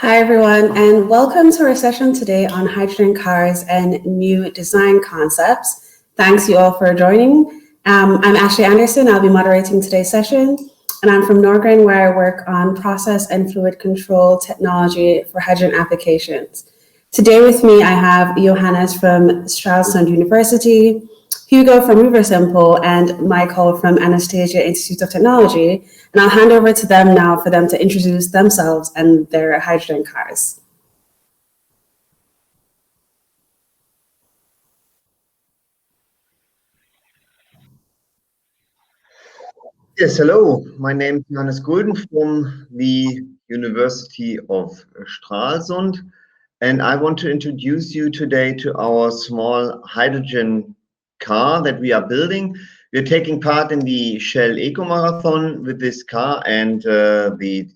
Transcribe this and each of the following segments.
Hi, everyone, and welcome to our session today on hydrogen cars and new design concepts. Thanks you all for joining. I'm Ashlee Anderson. I'll be moderating today's session, and I'm from Norgren, where I work on process and fluid control technology for hydrogen applications. Today with me, I have Johannes from Stralsund University, Hugo from Riversimple, and Mikael from Antasena Institute of Technology. And I'll hand over to them now for them to introduce themselves and their hydrogen cars. Yes, hello. My name is Johannes Gulden from the University of Stralsund, and I want to introduce you today to our small hydrogen car that we are building. We're taking part in the Shell Eco Marathon with this car, and the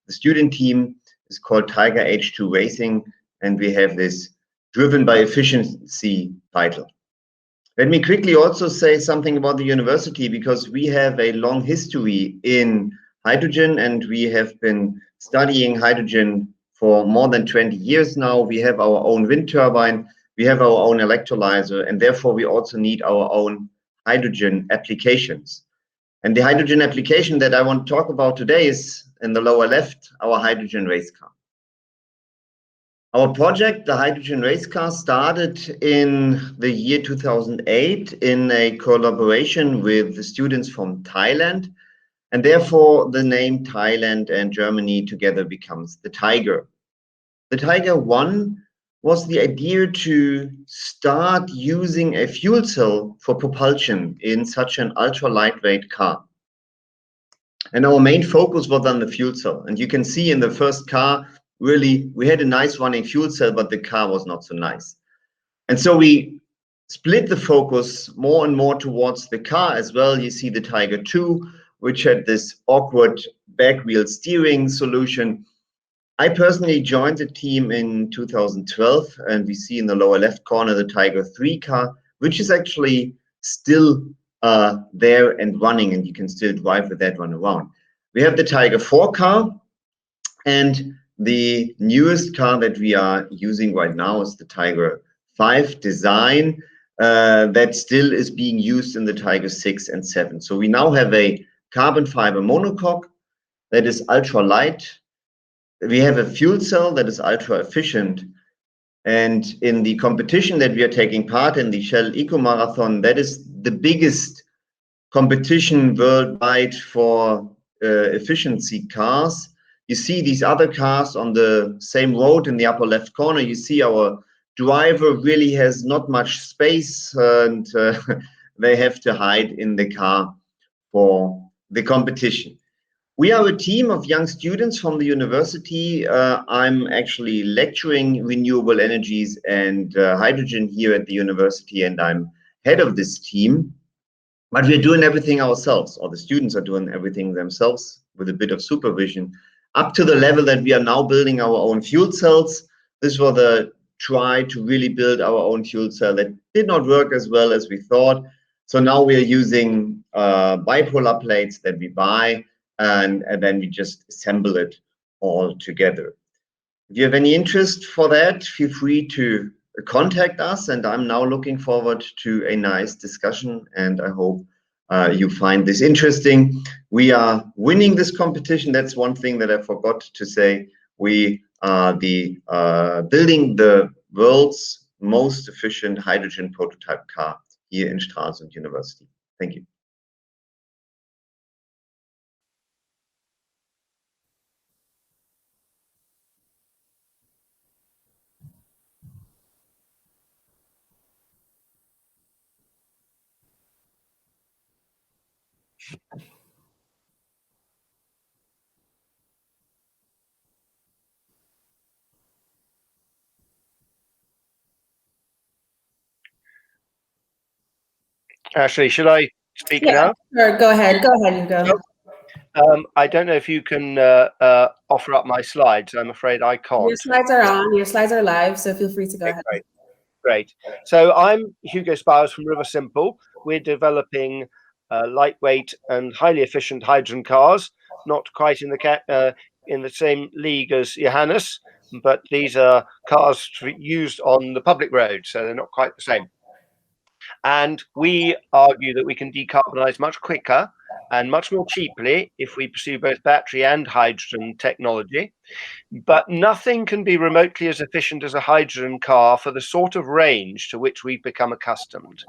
student team is called Thaiger H2 Racing, and we have this driven by efficiency title. Let me quickly also say something about the university, because we have a long history in hydrogen and we have been studying hydrogen for more than 20 years now. We have our own wind turbine, we have our own electrolyzer, and therefore we also need our own hydrogen applications. And the hydrogen application that I want to talk about today is in the lower left, our hydrogen race car. Our project, the Hydrogen Race Car, started in the year 2008 in a collaboration with the students from Thailand, and therefore the name Thailand and Germany together becomes the Thaiger. The Thaiger 1 was the idea to start using a fuel cell for propulsion in such an ultra lightweight car. And our main focus was on the fuel cell. And you can see in the first car, really, we had a nice running fuel cell, but the car was not so nice. And so we split the focus more and more towards the car as well. You see the Thaiger 2, which had this awkward back wheel steering solution. I personally joined the team in 2012, and we see in the lower left corner the Thaiger 3 car, which is actually still there and running, and you can still drive with that one around. We have the Thaiger 4 car, and the newest car that we are using right now is the Thaiger 5 design that still is being used in the Thaiger 6 and 7. So we now have a carbon fiber monocoque that is ultra light. We have a fuel cell that is ultra efficient. And in the competition that we are taking part in, the Shell Eco Marathon, that is the biggest competition worldwide for efficiency cars. You see these other cars on the same road in the upper left corner. You see our driver really has not much space, and they have to hide in the car for the competition. We are a team of young students from the university. I'm actually lecturing renewable energies and hydrogen here at the university, and I'm head of this team. But we're doing everything ourselves, or the students are doing everything themselves with a bit of supervision, up to the level that we are now building our own fuel cells. This was a try to really build our own fuel cell that did not work as well as we thought. So now we are using bipolar plates that we buy, and then we just assemble it all together. If you have any interest for that, feel free to contact us, and I'm now looking forward to a nice discussion, and I hope you find this interesting. We are winning this competition. That's one thing that I forgot to say. We are building the world's most efficient hydrogen prototype car here in Stralsund University. Thank you. Ashlee, should I speak now? Sure, go ahead, Hugo. I don't know if you can offer up my slides. I'm afraid I can't. Your slides are on, your slides are live, so feel free to go ahead. Great. So I'm Hugo Spowers from Riversimple. We're developing lightweight and highly efficient hydrogen cars, not quite in the in the same league as Johannes, but these are cars used on the public road, so they're not quite the same. And we argue that we can decarbonize much quicker and much more cheaply if we pursue both battery and hydrogen technology. But nothing can be remotely as efficient as a hydrogen car for the sort of range to which we've become accustomed.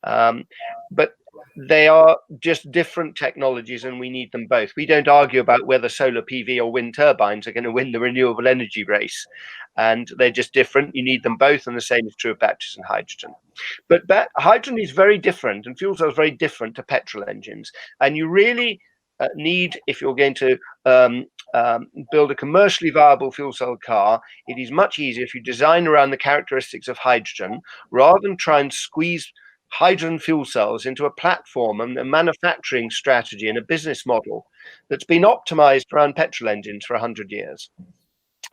But they are just different technologies and we need them both. We don't argue about whether solar PV or wind turbines are going to win the renewable energy race. And they're just different. You need them both, and the same is true of batteries and hydrogen. But hydrogen is very different, and fuel cells very different to petrol engines. And you really need, if you're going to build a commercially viable fuel cell car, it is much easier if you design around the characteristics of hydrogen rather than try and squeeze hydrogen fuel cells into a platform and a manufacturing strategy and a business model that's been optimized around petrol engines for 100 years.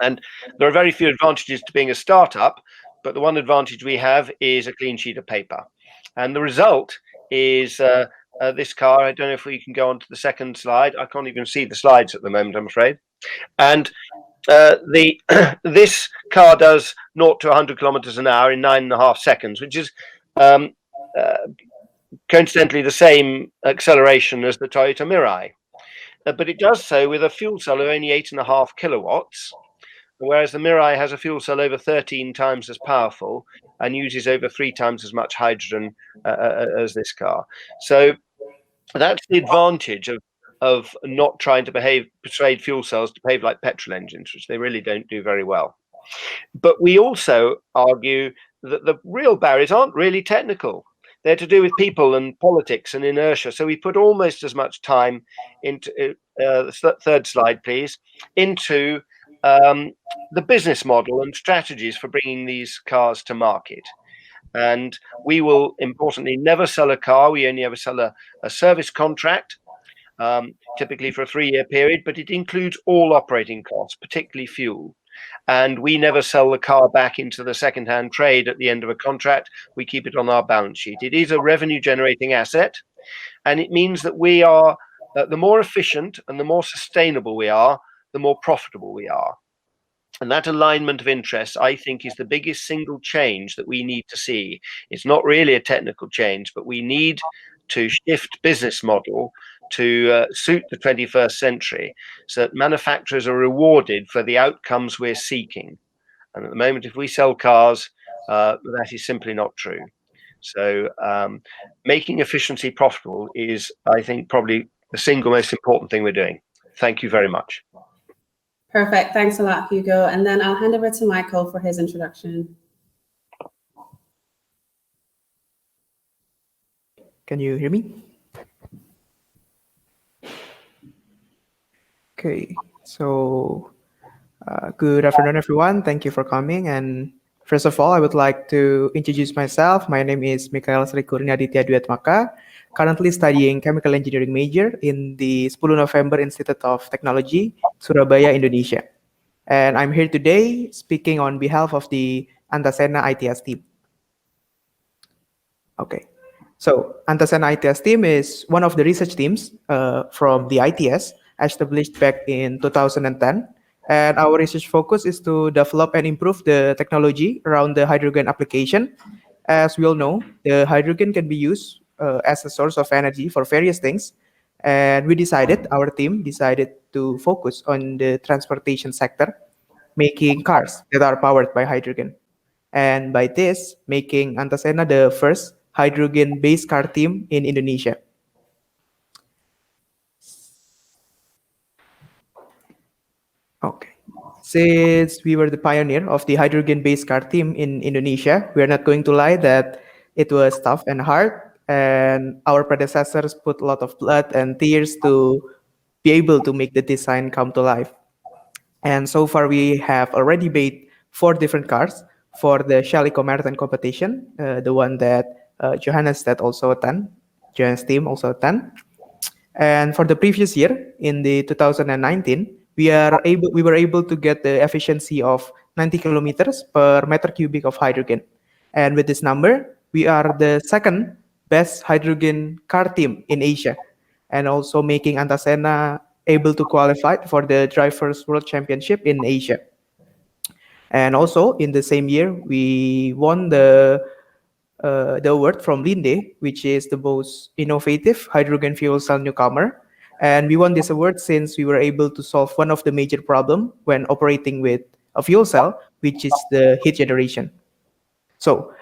And there are very few advantages to being a startup, but the one advantage we have is a clean sheet of paper. And the result is this car. I don't know if we can go on to the second slide. I can't even see the slides at the moment, I'm afraid. And this car does 0 to 100 kilometers an hour in 9.5 seconds, which is coincidentally the same acceleration as the Toyota Mirai. But it does so with a fuel cell of only 8.5 kilowatts, whereas the Mirai has a fuel cell over 13 times as powerful and uses over 3 times as much hydrogen as this car. So that's the advantage of not trying to persuade fuel cells to behave like petrol engines, which they really don't do very well. But we also argue that the real barriers aren't really technical. They're to do with people and politics and inertia. So we put almost as much time into the third slide, please, into the business model and strategies for bringing these cars to market. And we will, importantly, never sell a car. We only ever sell a service contract, typically for a 3-year period, but it includes all operating costs, particularly fuel. And we never sell the car back into the second-hand trade at the end of a contract. We keep it on our balance sheet. It is a revenue-generating asset, and it means that we are, the more efficient and the more sustainable we are, the more profitable we are. And that alignment of interests, I think, is the biggest single change that we need to see. It's not really a technical change, but we need to shift business model to suit the 21st century so that manufacturers are rewarded for the outcomes we're seeking. And at the moment, if we sell cars, that is simply not true. So making efficiency profitable is, I think, probably the single most important thing we're doing. Thank you very much. Perfect. Thanks a lot, Hugo. And then I'll hand over to Mikael for his introduction. Can you hear me? Okay, so good afternoon, everyone. Thank you for coming. And first of all, I would like to introduce myself. My name is Mikael Raditya Dwiatmaka, currently studying chemical engineering major in the 10 November Institute of Technology, Surabaya, Indonesia. And I'm here today speaking on behalf of the Antasena ITS team. Okay, so Antasena ITS team is one of the research teams from the ITS, established back in 2010. And our research focus is to develop and improve the technology around the hydrogen application. As we all know, the hydrogen can be used as a source of energy for various things. And our team decided to focus on the transportation sector, making cars that are powered by hydrogen. And by this, making Antasena the first hydrogen-based car team in Indonesia. Okay. Since we were the pioneer of the hydrogen-based car team in Indonesia, we are not going to lie that it was tough and hard, and our predecessors put a lot of blood and tears to be able to make the design come to life. And so far, we have already made 4 different cars for the Shell Eco Marathon competition, the one that Johannes Johannes' team also attend. And for the previous year, in the 2019, we were able to get the efficiency of 90 kilometers per meter cubic of hydrogen. And with this number, we are the second best hydrogen car team in Asia, and also making Antasena able to qualify for the Drivers World Championship in Asia. And also in the same year, we won the award from Linde, which is the most innovative hydrogen fuel cell newcomer. And we won this award since we were able to solve one of the major problems when operating with a fuel cell, which is the heat generation. So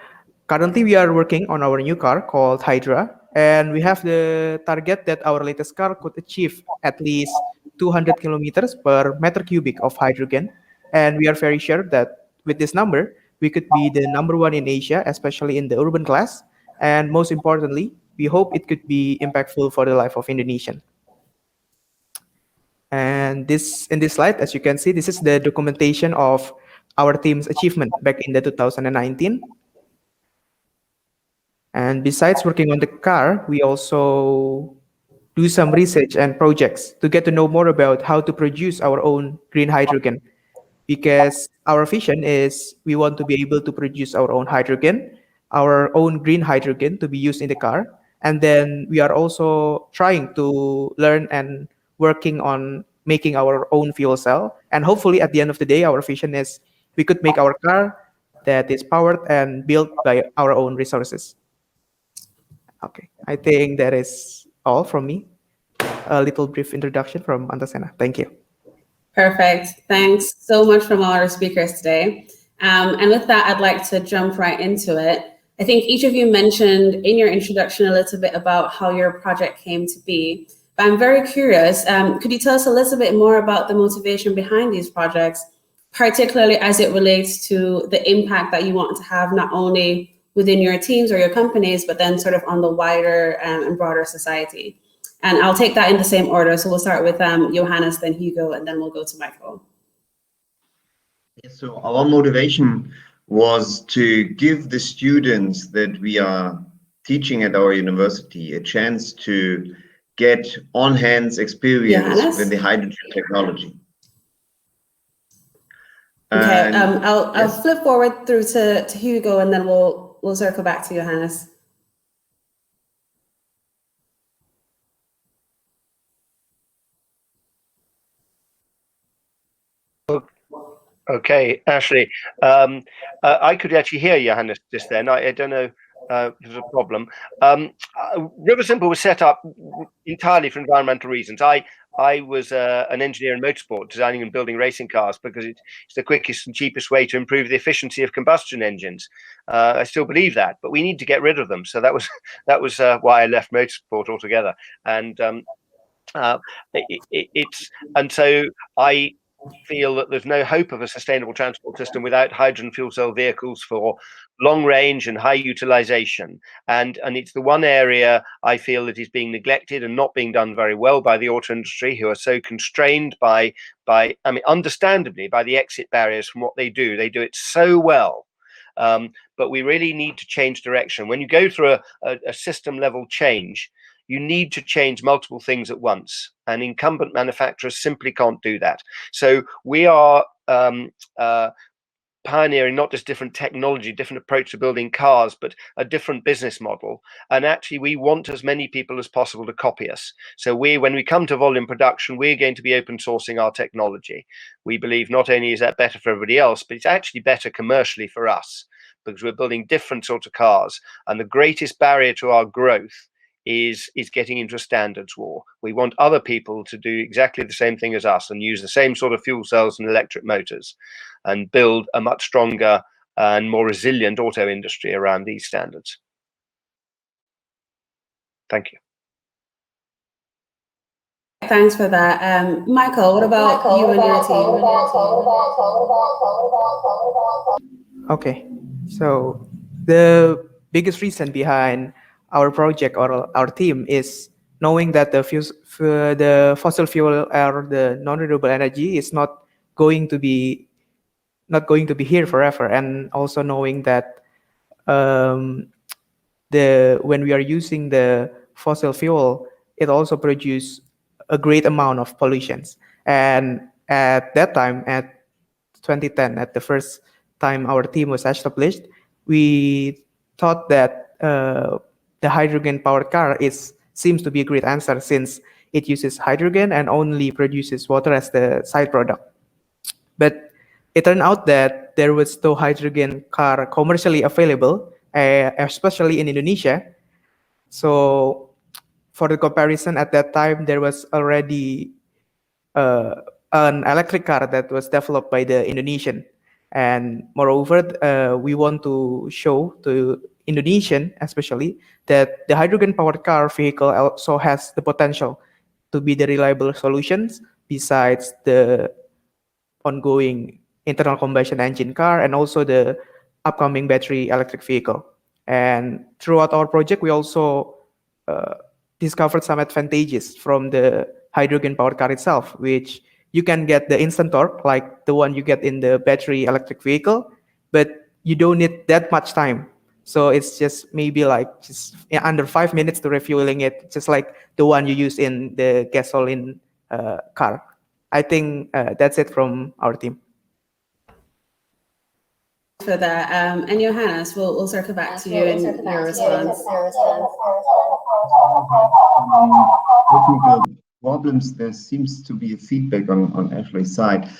currently we are working on our new car called Hydra, and we have the target that our latest car could achieve at least 200 kilometers per meter cubic of hydrogen. And we are very sure that with this number, we could be the number one in Asia, especially in the urban class. And most importantly, we hope it could be impactful for the life of Indonesian. And in this slide, as you can see, this is the documentation of our team's achievement back in the 2019. And besides working on the car, we also do some research and projects to get to know more about how to produce our own green hydrogen. Because our vision is we want to be able to produce our own hydrogen, our own green hydrogen to be used in the car. And then we are also trying to learn and working on making our own fuel cell. And hopefully at the end of the day, our vision is we could make our car that is powered and built by our own resources. Okay, I think that is all from me. A little brief introduction from Antasena. Thank you. Perfect. Thanks so much from all our speakers today. And with that, I'd like to jump right into it. I think each of you mentioned in your introduction a little bit about how your project came to be. But I'm very curious, could you tell us a little bit more about the motivation behind these projects, particularly as it relates to the impact that you want to have not only within your teams or your companies, but then sort of on the wider and broader society? And I'll take that in the same order. So we'll start with Johannes, then Hugo, and then we'll go to Mikael. So our motivation was to give the students that we are teaching at our university a chance to get on-hands experience Johannes? with the hydrogen technology. Okay, I'll flip forward through to Hugo, and then we'll circle back to Johannes. Okay, Ashlee, I could actually hear Johannes just then. I don't know if there's a problem. Riversimple was set up entirely for environmental reasons. I was an engineer in motorsport, designing and building racing cars because it's the quickest and cheapest way to improve the efficiency of combustion engines. I still believe that, but we need to get rid of them. So that was why I left motorsport altogether. And so I feel that there's no hope of a sustainable transport system without hydrogen fuel cell vehicles for long range and high utilization. And it's the one area I feel that is being neglected and not being done very well by the auto industry, who are so constrained by understandably, by the exit barriers from what they do. They do it so well. But we really need to change direction. When you go through a system level change, you need to change multiple things at once, and incumbent manufacturers simply can't do that. So we are pioneering not just different technology, different approach to building cars, but a different business model. And actually, we want as many people as possible to copy us. So when we come to volume production, we're going to be open sourcing our technology. We believe not only is that better for everybody else, but it's actually better commercially for us, because we're building different sorts of cars. And the greatest barrier to our growth is getting into a standards war. We want other people to do exactly the same thing as us and use the same sort of fuel cells and electric motors and build a much stronger and more resilient auto industry around these standards. Thank you. Thanks for that. Mikael, what about you and your team? Okay, so the biggest reason behind our project or our team is knowing that the fossil fuel or the non-renewable energy is not going to be here forever, and also knowing that when we are using the fossil fuel, it also produces a great amount of pollutions. And at that time, at 2010, at the first time our team was established, we thought that the hydrogen powered car seems to be a great answer, since it uses hydrogen and only produces water as the side product. But it turned out that there was no hydrogen car commercially available, especially in Indonesia. So for the comparison, at that time, there was already an electric car that was developed by the Indonesian. And moreover, we want to show to Indonesian, especially, that the hydrogen-powered car vehicle also has the potential to be the reliable solutions besides the ongoing internal combustion engine car and also the upcoming battery electric vehicle. And throughout our project, we also discovered some advantages from the hydrogen powered car itself, which you can get the instant torque like the one you get in the battery electric vehicle, but you don't need that much time. So it's just maybe like just under 5 minutes to refueling it, just like the one you use in the gasoline car. I think that's it from our team. For that, and Johannes, we'll circle back to you in your response. Technical problems. There seems to be a feedback on Ashlee's side.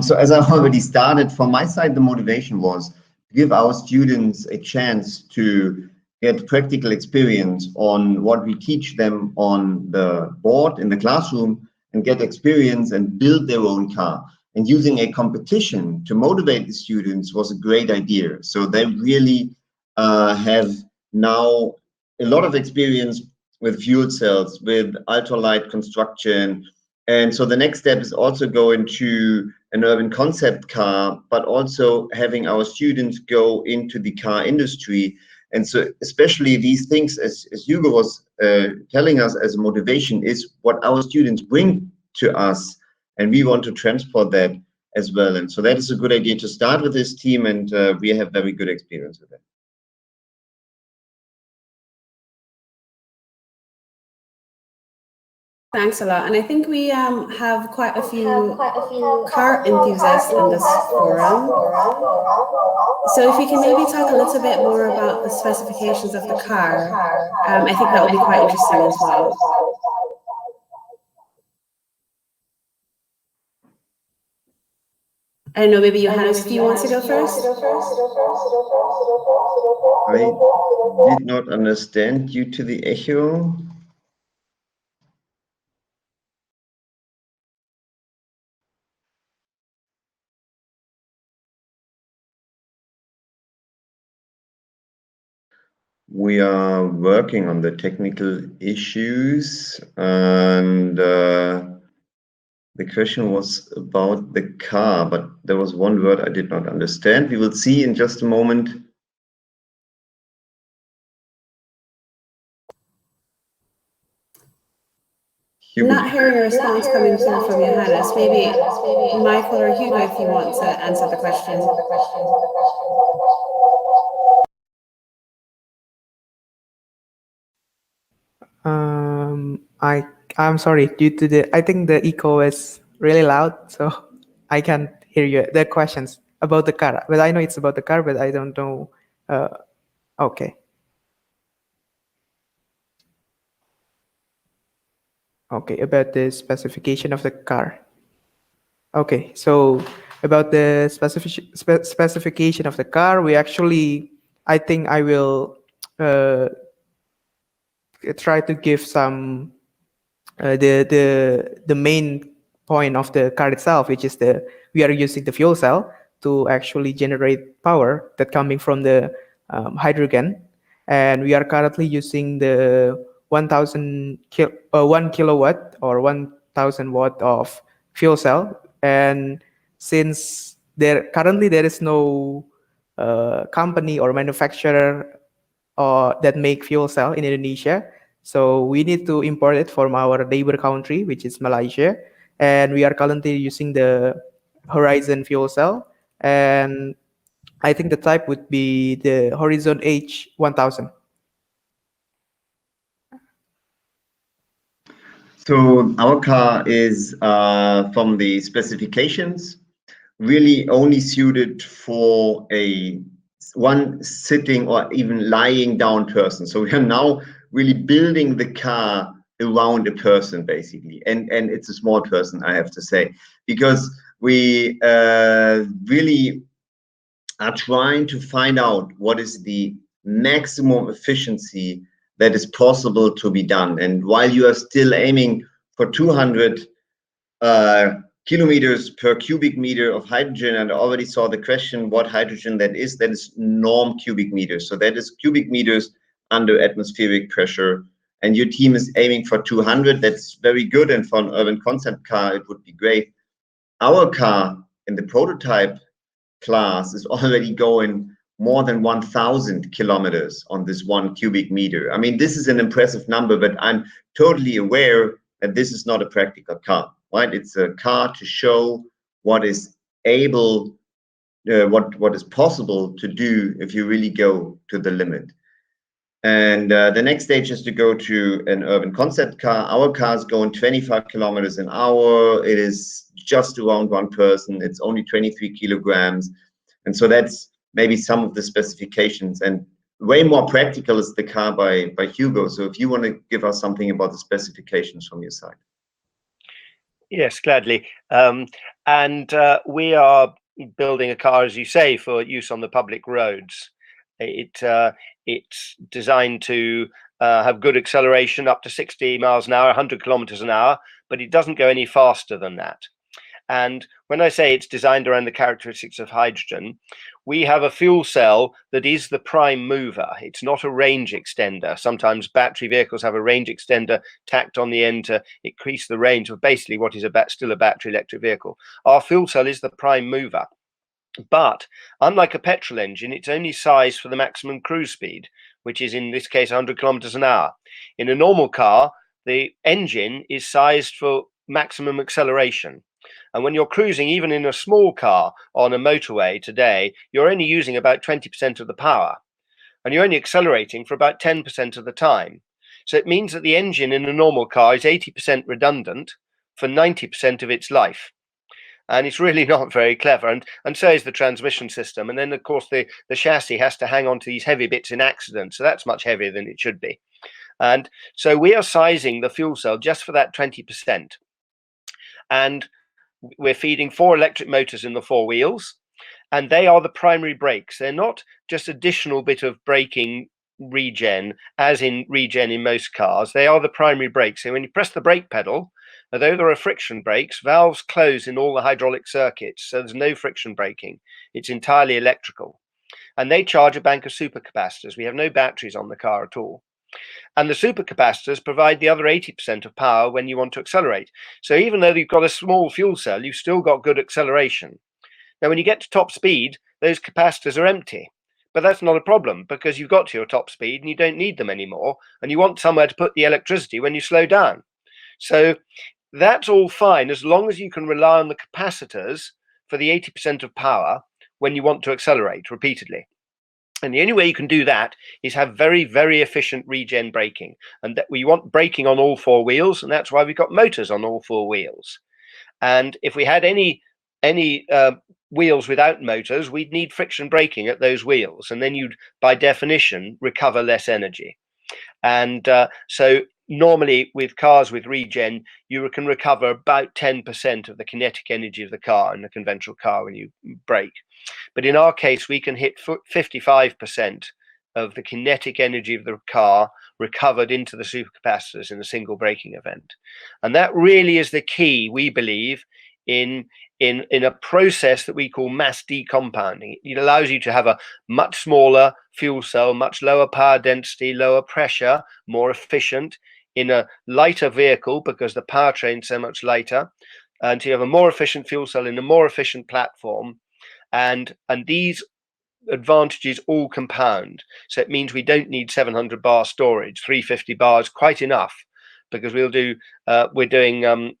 So as I already started, from my side, the motivation was to give our students a chance to get practical experience on what we teach them on the board in the classroom and get experience and build their own car. And using a competition to motivate the students was a great idea. So they really have now a lot of experience with fuel cells, with ultralight construction. And so the next step is also going to an urban concept car, but also having our students go into the car industry. And so especially these things, as Hugo was telling us as a motivation, is what our students bring to us. And we want to transport that as well. And so that is a good idea to start with this team, and we have very good experience with it. Thanks a lot. And I think we have quite a few car enthusiasts in this forum. So if we can maybe talk a little bit more about the specifications of the car, I think that would be quite interesting as well. I don't know, maybe Johannes, do you want to go first? I did not understand due to the echo. We are working on the technical issues, and the question was about the car, but there was one word I did not understand. We will see in just a moment. Hugo. Not hearing a response coming through from Johannes. Maybe Mikael or Hugo, if you want to answer the question. I'm sorry, due to I think the echo is really loud, so I can't hear you. The questions about the car, but I know it's about the car, but I don't know. Okay. Okay, about the specification of the car. Okay, so about the specification of the car, we actually, I think I will try to give some the main point of the car itself, which is we are using the fuel cell to actually generate power that coming from the hydrogen, and we are currently using the 1 kilowatt or 1,000 watt of fuel cell. And since currently there is no company or manufacturer that make fuel cell in Indonesia, so we need to import it from our neighbor country, which is Malaysia. And we are currently using the Horizon fuel cell. And I think the type would be the Horizon H1000. So our car is, from the specifications, really only suited for one sitting or even lying down person. So we are now really building the car around a person, basically, and it's a small person, I have to say, because we really are trying to find out what is the maximum efficiency that is possible to be done. And while you are still aiming for 200 kilometers per cubic meter of hydrogen, and I already saw the question what hydrogen that is norm cubic meters. So that is cubic meters under atmospheric pressure. And your team is aiming for 200. That's very good. And for an urban concept car, it would be great. Our car in the prototype class is already going more than 1,000 kilometers on this 1 cubic meter. I mean, this is an impressive number, but I'm totally aware that this is not a practical car, right? It's a car to show what is able, what is possible to do if you really go to the limit. And the next stage is to go to an urban concept car. Our car is going 25 kilometers an hour. It is just around one person. It's only 23 kilograms. And so that's maybe some of the specifications. And way more practical is the car by Hugo. So if you want to give us something about the specifications from your side. Yes, gladly. We are building a car, as you say, for use on the public roads. It's designed to have good acceleration up to 60 miles an hour, 100 kilometers an hour, but it doesn't go any faster than that. And when I say it's designed around the characteristics of hydrogen, we have a fuel cell that is the prime mover. It's not a range extender. Sometimes battery vehicles have a range extender tacked on the end to increase the range of basically what is still a battery electric vehicle. Our fuel cell is the prime mover. But unlike a petrol engine, it's only sized for the maximum cruise speed, which is in this case 100 kilometers an hour. In a normal car, the engine is sized for maximum acceleration. And when you're cruising, even in a small car on a motorway today, you're only using about 20% of the power. And you're only accelerating for about 10% of the time. So it means that the engine in a normal car is 80% redundant for 90% of its life. And it's really not very clever. And so is the transmission system. And then, of course, the chassis has to hang on to these heavy bits in accidents. So that's much heavier than it should be. And so we are sizing the fuel cell just for that 20%. And we're feeding 4 electric motors in the 4 wheels. And they are the primary brakes. They're not just additional bit of braking regen, as in regen in most cars. They are the primary brakes. So when you press the brake pedal, although there are friction brakes, valves close in all the hydraulic circuits, so there's no friction braking. It's entirely electrical. And they charge a bank of supercapacitors. We have no batteries on the car at all. And the supercapacitors provide the other 80% of power when you want to accelerate. So even though you've got a small fuel cell, you've still got good acceleration. Now, when you get to top speed, those capacitors are empty. But that's not a problem because you've got to your top speed and you don't need them anymore. And you want somewhere to put the electricity when you slow down. So that's all fine as long as you can rely on the capacitors for the 80% of power when you want to accelerate repeatedly. And the only way you can do that is have very, very efficient regen braking. And that we want braking on all 4 wheels, and that's why we've got motors on all 4 wheels. And if we had any wheels without motors, we'd need friction braking at those wheels, and then you'd, by definition, recover less energy. And so normally with cars with regen, you can recover about 10% of the kinetic energy of the car in a conventional car when you brake. But in our case, we can hit 55% of the kinetic energy of the car recovered into the supercapacitors in a single braking event. And that really is the key, we believe, in a process that we call mass decompounding. It allows you to have a much smaller fuel cell, much lower power density, lower pressure, more efficient in a lighter vehicle because the powertrain is so much lighter. And so you have a more efficient fuel cell in a more efficient platform. And these advantages all compound. So it means we don't need 700 bar storage, 350 bars, quite enough, because we're doing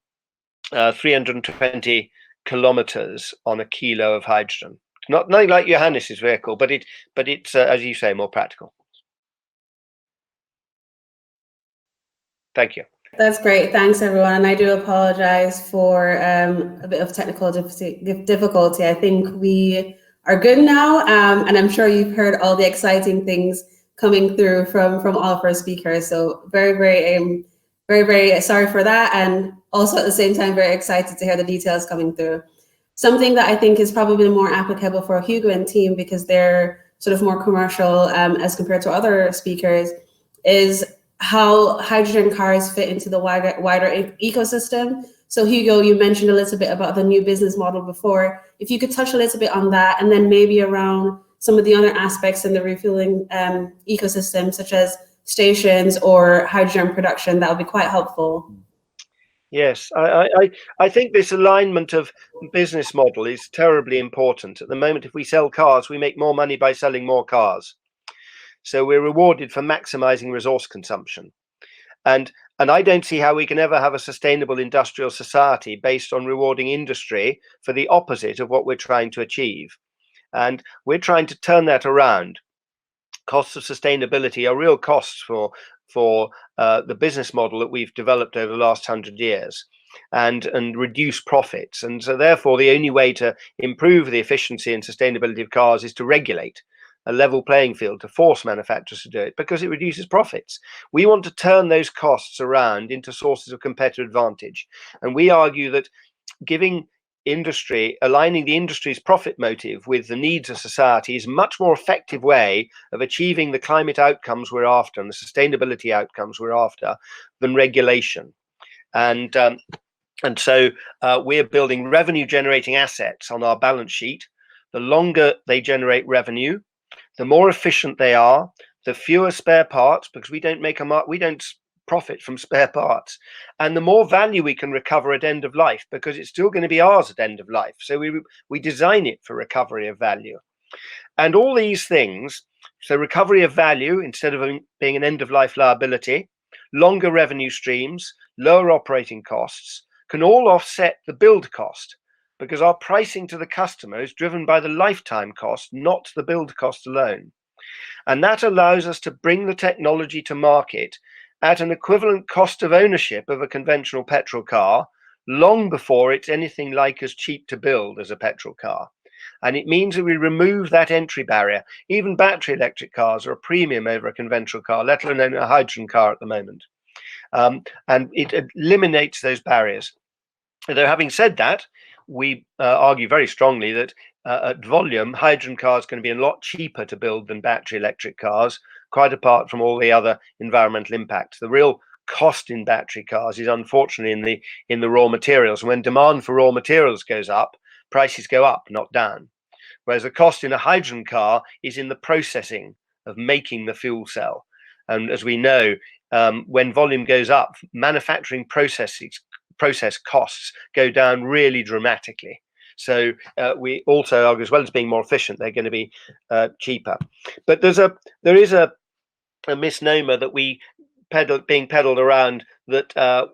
320 kilometers on a kilo of hydrogen. Nothing like Johannes's vehicle, but it's as you say, more practical. Thank you. That's great. Thanks, everyone. And I do apologize for a bit of technical difficulty. I think we are good now, and I'm sure you've heard all the exciting things coming through from all of our speakers. So very, very very, very sorry for that. And also at the same time, very excited to hear the details coming through. Something that I think is probably more applicable for Hugo and team, because they're sort of more commercial as compared to other speakers, is how hydrogen cars fit into the wider ecosystem. So Hugo, you mentioned a little bit about the new business model before. If you could touch a little bit on that, and then maybe around some of the other aspects in the refueling ecosystem, such as stations or hydrogen production, that would be quite helpful. Yes, I think this alignment of business model is terribly important. At the moment, if we sell cars, we make more money by selling more cars. So we're rewarded for maximizing resource consumption. And I don't see how we can ever have a sustainable industrial society based on rewarding industry for the opposite of what we're trying to achieve. And we're trying to turn that around. Costs of sustainability are real costs for the business model that we've developed over the last 100 years, and reduce profits. And so therefore, the only way to improve the efficiency and sustainability of cars is to regulate a level playing field, to force manufacturers to do it, because it reduces profits. We want to turn those costs around into sources of competitive advantage. And we argue that giving industry, aligning the industry's profit motive with the needs of society is a much more effective way of achieving the climate outcomes we're after and the sustainability outcomes we're after than regulation. And so we're building revenue generating assets on our balance sheet. The longer they generate revenue, the more efficient they are, the fewer spare parts, because we don't profit from spare parts, and the more value we can recover at end of life, because it's still going to be ours at end of life. So we design it for recovery of value. And all these things, so recovery of value instead of being an end of life liability, longer revenue streams, lower operating costs, can all offset the build cost, because our pricing to the customer is driven by the lifetime cost, not the build cost alone. And that allows us to bring the technology to market at an equivalent cost of ownership of a conventional petrol car, long before it's anything like as cheap to build as a petrol car. And it means that we remove that entry barrier. Even battery electric cars are a premium over a conventional car, let alone a hydrogen car at the moment. And it eliminates those barriers. Though having said that, we argue very strongly that at volume, hydrogen cars are going to be a lot cheaper to build than battery electric cars, quite apart from all the other environmental impacts. The real cost in battery cars is unfortunately in the raw materials. And when demand for raw materials goes up, prices go up, not down. Whereas the cost in a hydrogen car is in the processing of making the fuel cell. And as we know, when volume goes up, manufacturing process costs go down really dramatically. So we also argue, as well as being more efficient, they're going to be cheaper. But there is a misnomer that being peddled around, that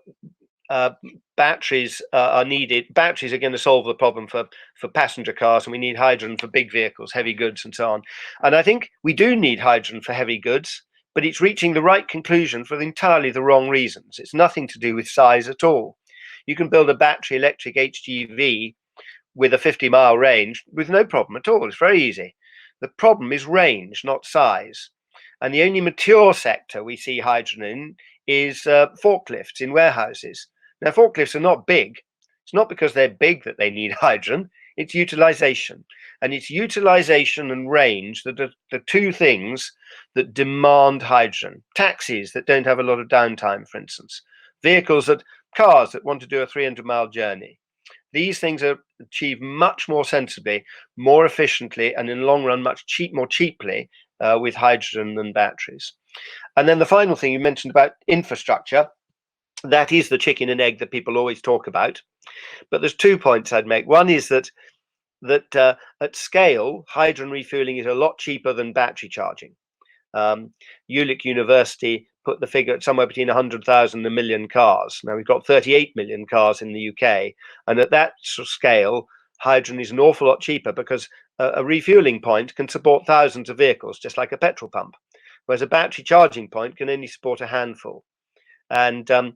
batteries are needed. Batteries are going to solve the problem for passenger cars, and we need hydrogen for big vehicles, heavy goods, and so on. And I think we do need hydrogen for heavy goods, but it's reaching the right conclusion for entirely the wrong reasons. It's nothing to do with size at all. You can build a battery electric HGV with a 50-mile range with no problem at all. It's very easy. The problem is range, not size. And the only mature sector we see hydrogen in is forklifts in warehouses. Now, forklifts are not big. It's not because they're big that they need hydrogen. It's utilization. And it's utilization and range that are the two things that demand hydrogen. Taxis that don't have a lot of downtime, for instance. Cars that want to do a 300-mile journey. These things are achieved much more sensibly, more efficiently, and in the long run, more cheaply with hydrogen than batteries. And then the final thing you mentioned about infrastructure, that is the chicken and egg that people always talk about. But there's 2 points I'd make. One is that at scale, hydrogen refueling is a lot cheaper than battery charging. Jülich University put the figure at somewhere between 100,000 and 1 million cars. Now we've got 38 million cars in the UK, and at that sort of scale, hydrogen is an awful lot cheaper, because a refueling point can support thousands of vehicles, just like a petrol pump, whereas a battery charging point can only support a handful. And the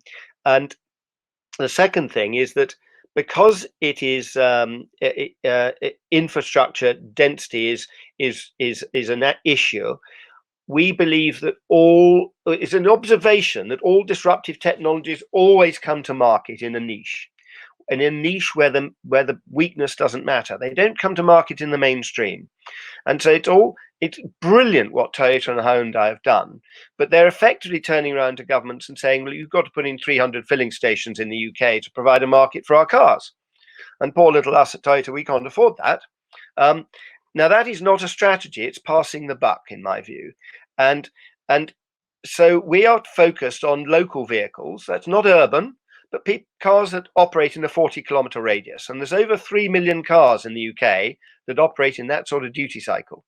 second thing is that because it is infrastructure density is an issue, we believe that it's an observation that all disruptive technologies always come to market in a niche. And in a niche where the weakness doesn't matter. They don't come to market in the mainstream. And so it's brilliant what Toyota and Hyundai have done, but they're effectively turning around to governments and saying, well, you've got to put in 300 filling stations in the UK to provide a market for our cars. And poor little us at Toyota, we can't afford that. Now that is not a strategy, it's passing the buck in my view. And so we are focused on local vehicles, that's not urban, but cars that operate in a 40-kilometer radius. And there's over 3 million cars in the UK that operate in that sort of duty cycle.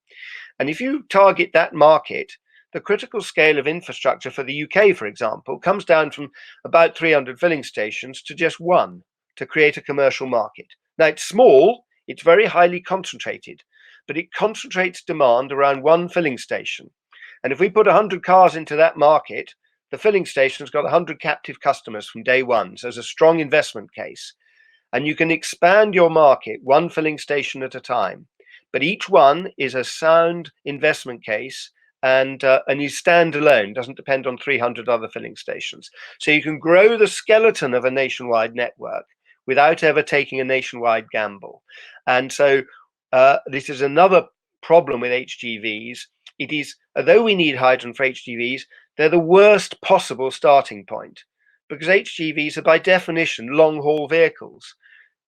And if you target that market, the critical scale of infrastructure for the UK, for example, comes down from about 300 filling stations to just one to create a commercial market. Now, it's small, it's very highly concentrated, but it concentrates demand around one filling station. And if we put 100 cars into that market, the filling station's got 100 captive customers from day one. So there's a strong investment case. And you can expand your market one filling station at a time. But each one is a sound investment case and you stand alone, doesn't depend on 300 other filling stations. So you can grow the skeleton of a nationwide network without ever taking a nationwide gamble. And so this is another problem with HGVs. It is, although we need hydrogen for HGVs, they're the worst possible starting point because HGVs are by definition long-haul vehicles.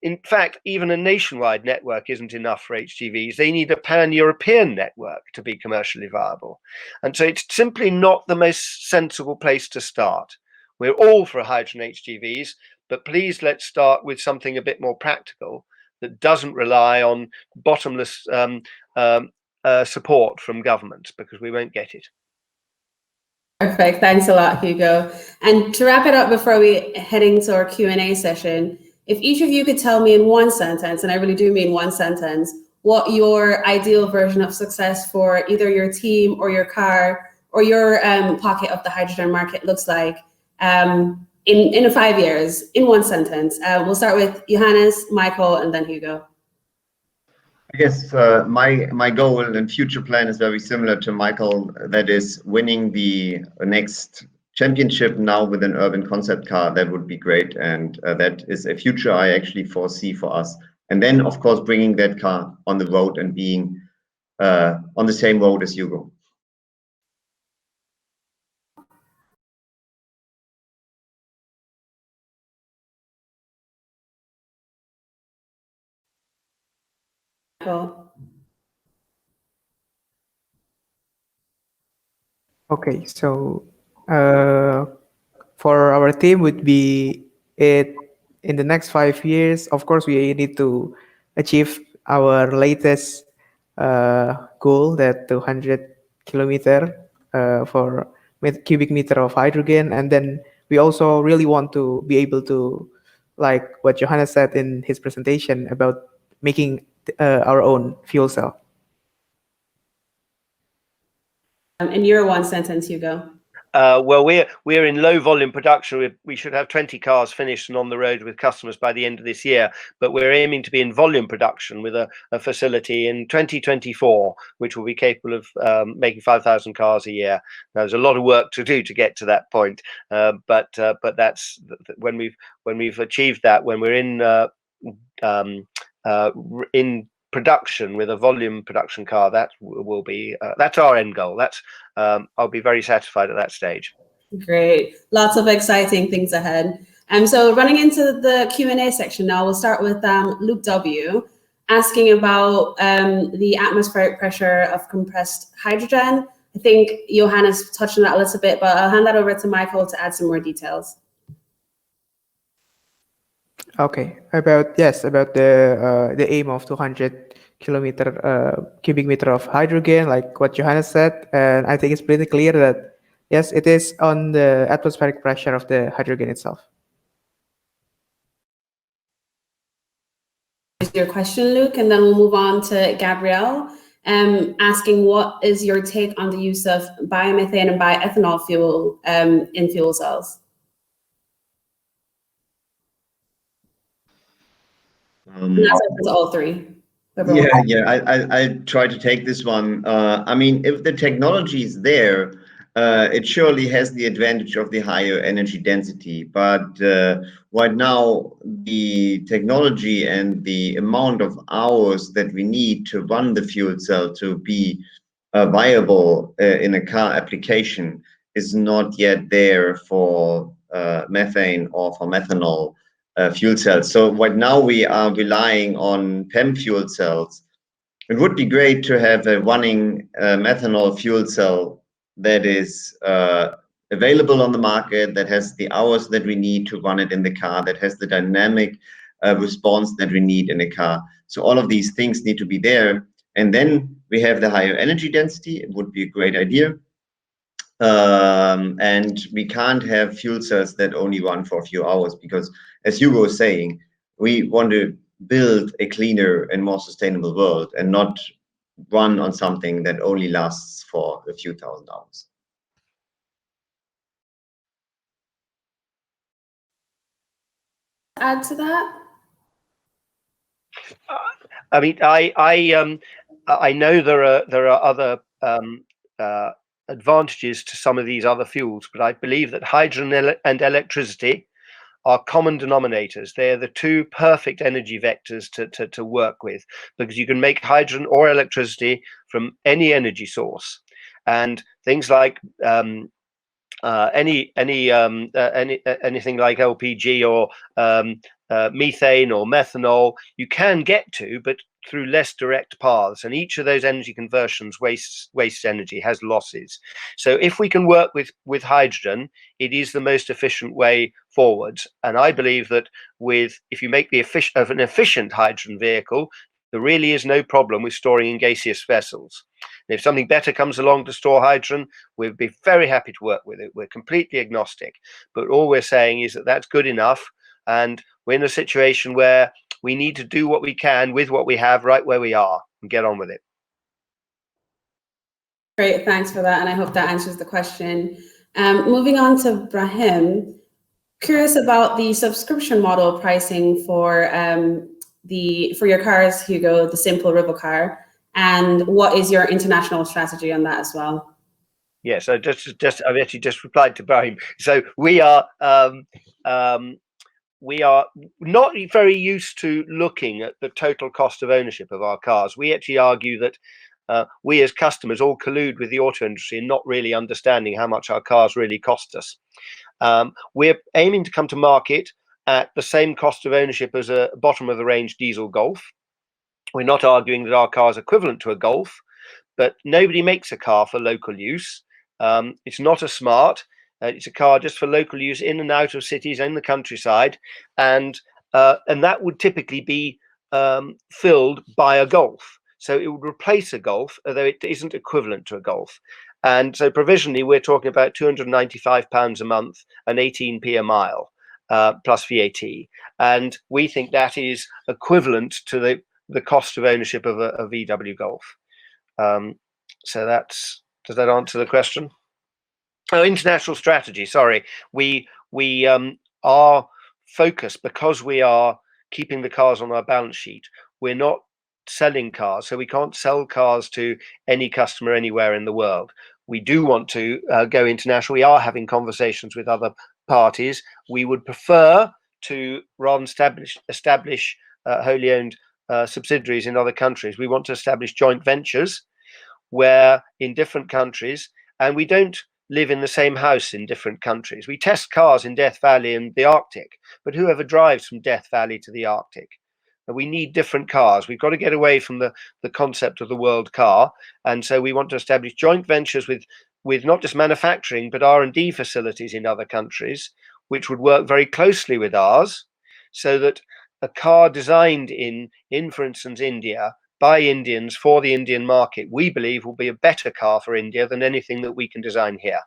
In fact, even a nationwide network isn't enough for HGVs. They need a pan-European network to be commercially viable. And so it's simply not the most sensible place to start. We're all for hydrogen HGVs, but please let's start with something a bit more practical that doesn't rely on bottomless support from government, because we won't get it. Perfect. Thanks a lot, Hugo. And to wrap it up before we head into our Q&A session, if each of you could tell me in one sentence, and I really do mean one sentence, what your ideal version of success for either your team or your car or your pocket of the hydrogen market looks like in 5 years, in one sentence. We'll start with Johannes, Mikael, and then Hugo. I guess my goal and future plan is very similar to Mikael. That is winning the next championship now with an urban concept car. That would be great, and that is a future I actually foresee for us. And then, of course, bringing that car on the road and being on the same road as Hugo. Cool. Okay, so for our team would be it in the next 5 years. Of course, we need to achieve our latest goal, that 200 kilometer for cubic meter of hydrogen, and then we also really want to be able to, like what Johannes said in his presentation, about making our own fuel cell. In your one sentence, Hugo. Well, we're in low volume production. We should have 20 cars finished and on the road with customers by the end of this year. But we're aiming to be in volume production with a facility in 2024, which will be capable of making 5,000 cars a year. Now, there's a lot of work to do to get to that point. But that's when we've achieved that. When we're in production with a volume production car, that will be that's our end goal. That's I'll be very satisfied at that stage. Great, lots of exciting things ahead. So running into the Q&A section now, we'll start with Luke W asking about the atmospheric pressure of compressed hydrogen. I think Johannes touched on that a little bit, but I'll hand that over to Mikael to add some more details. Okay, about the aim of 200 cubic meter of hydrogen, like what Johannes said, and I think it's pretty clear that yes, it is on the atmospheric pressure of the hydrogen itself. Your question, Luke, and then we'll move on to Gabrielle, asking what is your take on the use of biomethane and bioethanol fuel in fuel cells? That's open to all three. I try to take this one. I mean, if the technology is there, it surely has the advantage of the higher energy density. But right now, the technology and the amount of hours that we need to run the fuel cell to be viable in a car application is not yet there for methane or for methanol fuel cells. So right now we are relying on PEM fuel cells. It would be great to have a running methanol fuel cell that is available on the market, that has the hours that we need to run it in the car, that has the dynamic response that we need in a car. So all of these things need to be there. And then we have the higher energy density. It would be a great idea. And we can't have fuel cells that only run for a few hours because, as Hugo was saying, we want to build a cleaner and more sustainable world and not run on something that only lasts for a few thousand hours. Add to that? I mean, I know there are other advantages to some of these other fuels, but I believe that hydrogen and electricity are common denominators. They're the two perfect energy vectors to work with, because you can make hydrogen or electricity from any energy source, and things like anything like LPG or methane or methanol you can get to, but through less direct paths, and each of those energy conversions wastes energy, has losses. So if we can work with hydrogen, it is the most efficient way forwards. And I believe that if you make an efficient hydrogen vehicle, there really is no problem with storing in gaseous vessels. And if something better comes along to store hydrogen, we'd be very happy to work with it. We're completely agnostic, but all we're saying is that that's good enough, and we're in a situation where we need to do what we can with what we have right where we are and get on with it. Great, thanks for that, and I hope that answers the question. Moving on to Brahim, curious about the subscription model pricing for your cars, Hugo, the simple River car, and what is your international strategy on that as well? Yes, I've actually just replied to Brahim. So we are not very used to looking at the total cost of ownership of our cars. We actually argue that we as customers all collude with the auto industry in not really understanding how much our cars really cost us. We're aiming to come to market at the same cost of ownership as a bottom of the range diesel Golf. We're not arguing that our car is equivalent to a Golf, but nobody makes a car for local use. It's not a Smart. It's a car just for local use in and out of cities and the countryside, and that would typically be filled by a Golf. So it would replace a Golf, although it isn't equivalent to a Golf. And so provisionally, we're talking about £295 a month and 18p a mile, plus VAT. And we think that is equivalent to the cost of ownership of a VW Golf. So does that answer the question? Oh, international strategy. Sorry, we are focused, because we are keeping the cars on our balance sheet. We're not selling cars, so we can't sell cars to any customer anywhere in the world. We do want to go international. We are having conversations with other parties. We would prefer to rather than establish wholly owned subsidiaries in other countries. We want to establish joint ventures where in different countries, and we don't live in the same house in different countries. We test cars in Death Valley and the Arctic, but whoever drives from Death Valley to the Arctic? We need different cars. We've got to get away from the concept of the world car. And so we want to establish joint ventures with not just manufacturing, but R&D facilities in other countries, which would work very closely with ours, so that a car designed in for instance, India, by Indians for the Indian market, we believe will be a better car for India than anything that we can design here.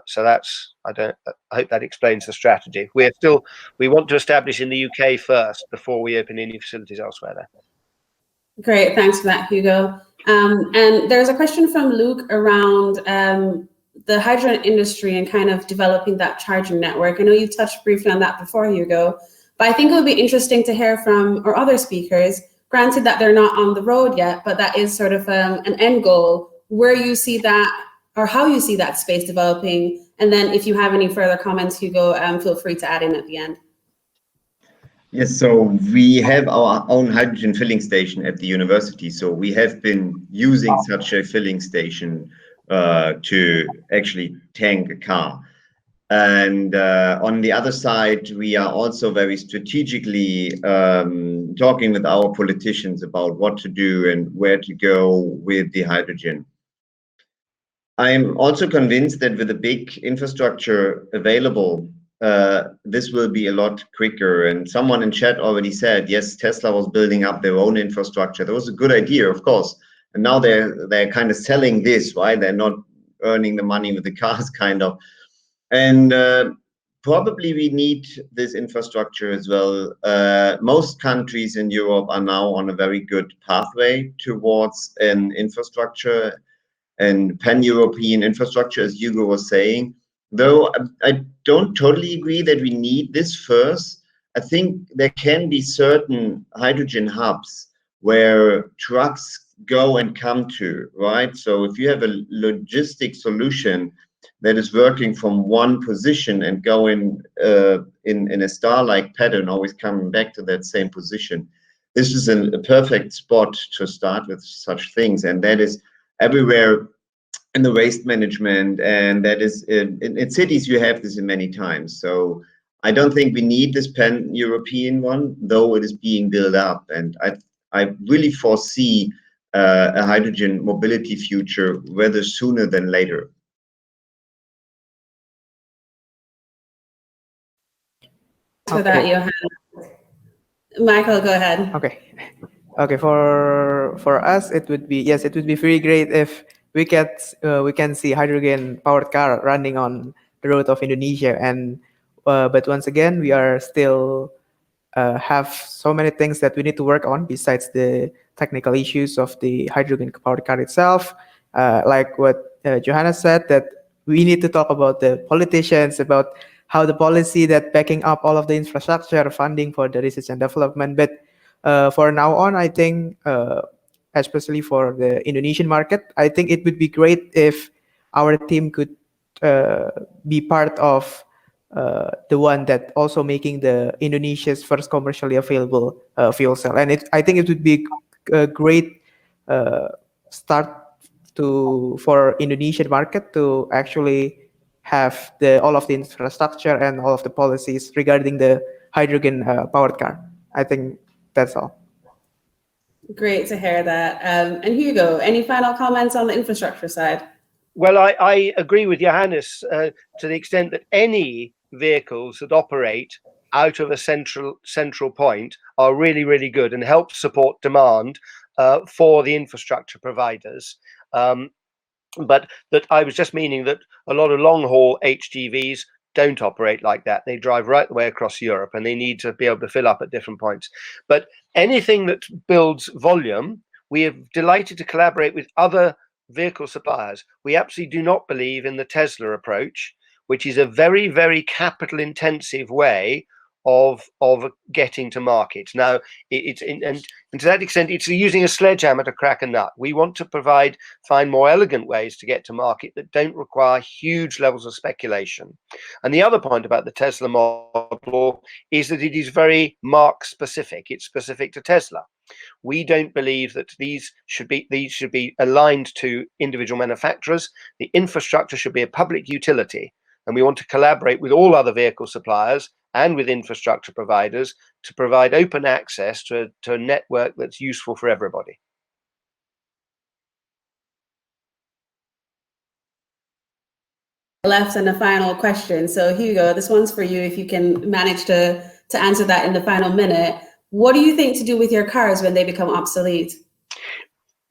So that's, I hope that explains the strategy. We want to establish in the UK first before we open any facilities elsewhere there. Great, thanks for that, Hugo. And there's a question from Luke around the hydrogen industry and kind of developing that charging network. I know you touched briefly on that before, Hugo, but I think it would be interesting to hear from our other speakers Granted that they're not on the road yet, but that is sort of an end goal. Where you see that, or how you see that space developing, and then if you have any further comments, Hugo, feel free to add in at the end. Yes, so we have our own hydrogen filling station at the university. So we have been using such a filling station to actually tank a car. And on the other side, we are also very strategically talking with our politicians about what to do and where to go with the hydrogen. I'm also convinced that with the big infrastructure available, this will be a lot quicker. And someone in chat already said, yes, Tesla was building up their own infrastructure. That was a good idea, of course. And now they're kind of selling this, right? They're not earning the money with the cars, kind of. And probably we need this infrastructure as well. Most countries in Europe are now on a very good pathway towards an infrastructure and pan-European infrastructure, as Hugo was saying. Though I don't totally agree that we need this first. I think there can be certain hydrogen hubs where trucks go and come to, right? So if you have a logistic solution that is working from one position and going in a star-like pattern, always coming back to that same position, this is a perfect spot to start with such things. And that is everywhere in the waste management, and that is in cities you have this in many times. So I don't think we need this pan-European one, though it is being built up. And I really foresee a hydrogen mobility future rather sooner than later. For that, Johannes. Mikael, go ahead. Okay. For us, it would be very great if we can see hydrogen powered car running on the road of Indonesia. And but once again, we are still have so many things that we need to work on besides the technical issues of the hydrogen powered car itself. Like what Johannes said, that we need to talk about the politicians, about how the policy that backing up all of the infrastructure funding for the research and development. But for now on, I think, especially for the Indonesian market, I think it would be great if our team could be part of the one that also making the Indonesia's first commercially available fuel cell. And I think it would be a great start for Indonesian market to actually have all of the infrastructure and all of the policies regarding the hydrogen powered car. I think that's all. Great to hear that. And Hugo, any final comments on the infrastructure side? Well, I agree with Johannes to the extent that any vehicles that operate out of a central point are really, really good and help support demand for the infrastructure providers. But that I was just meaning that a lot of long-haul HGVs don't operate like that. They drive right the way across Europe and they need to be able to fill up at different points. But anything that builds volume, we are delighted to collaborate with other vehicle suppliers. We absolutely do not believe in the Tesla approach, which is a very, very capital intensive way of getting to market. Now, and to that extent, it's using a sledgehammer to crack a nut. We want to find more elegant ways to get to market that don't require huge levels of speculation. And the other point about the Tesla model is that it is very mark specific. It's specific to Tesla. We don't believe that these should be aligned to individual manufacturers. The infrastructure should be a public utility, and we want to collaborate with all other vehicle suppliers and with infrastructure providers to provide open access to a network that's useful for everybody. Left and a final question. So Hugo, this one's for you. If you can manage to answer that in the final minute, what do you think to do with your cars when they become obsolete?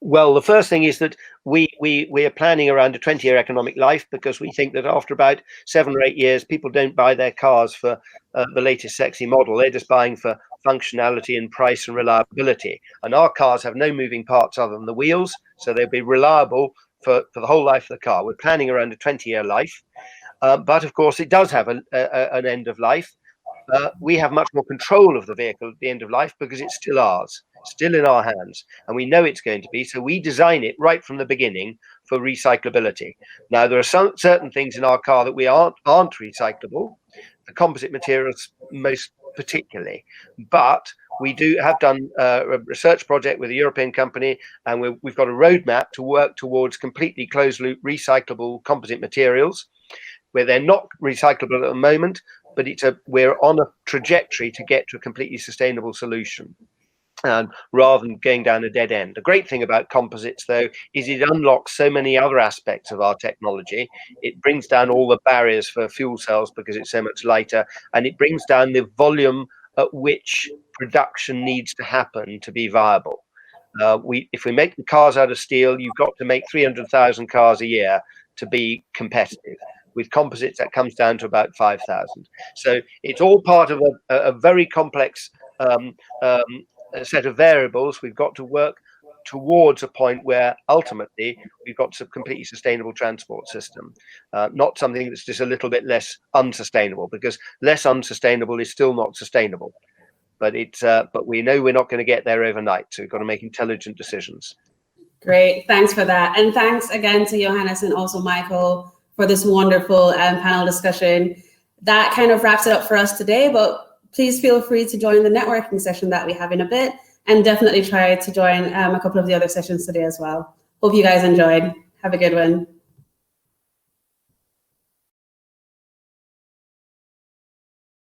Well, the first thing is that we are planning around a 20-year economic life, because we think that after about 7 or 8 years, people don't buy their cars for the latest sexy model. They're just buying for functionality and price and reliability. And our cars have no moving parts other than the wheels, so they'll be reliable for the whole life of the car. We're planning around a 20-year life, but of course it does have an end of life. We have much more control of the vehicle at the end of life because it's still ours. still in our hands, and we know it's going to be, so we design it right from the beginning for recyclability. Now, there are certain things in our car that we aren't recyclable, the composite materials most particularly, but we have done a research project with a European company, and we've got a roadmap to work towards completely closed loop recyclable composite materials, where they're not recyclable at the moment, but we're on a trajectory to get to a completely sustainable solution, rather than going down a dead end. The great thing about composites, though, is it unlocks so many other aspects of our technology. It brings down all the barriers for fuel cells because it's so much lighter, and it brings down the volume at which production needs to happen to be viable. If we make the cars out of steel, you've got to make 300,000 cars a year to be competitive. With composites, that comes down to about 5,000. So it's all part of a very complex set of variables. We've got to work towards a point where ultimately we've got a completely sustainable transport system, not something that's just a little bit less unsustainable, because less unsustainable is still not sustainable. But we know we're not going to get there overnight, so we've got to make intelligent decisions. Great, thanks for that. And thanks again to Johannes and also Mikael for this wonderful panel discussion. That kind of wraps it up for us today, but please feel free to join the networking session that we have in a bit, and definitely try to join a couple of the other sessions today as well. Hope you guys enjoyed. Have a good one.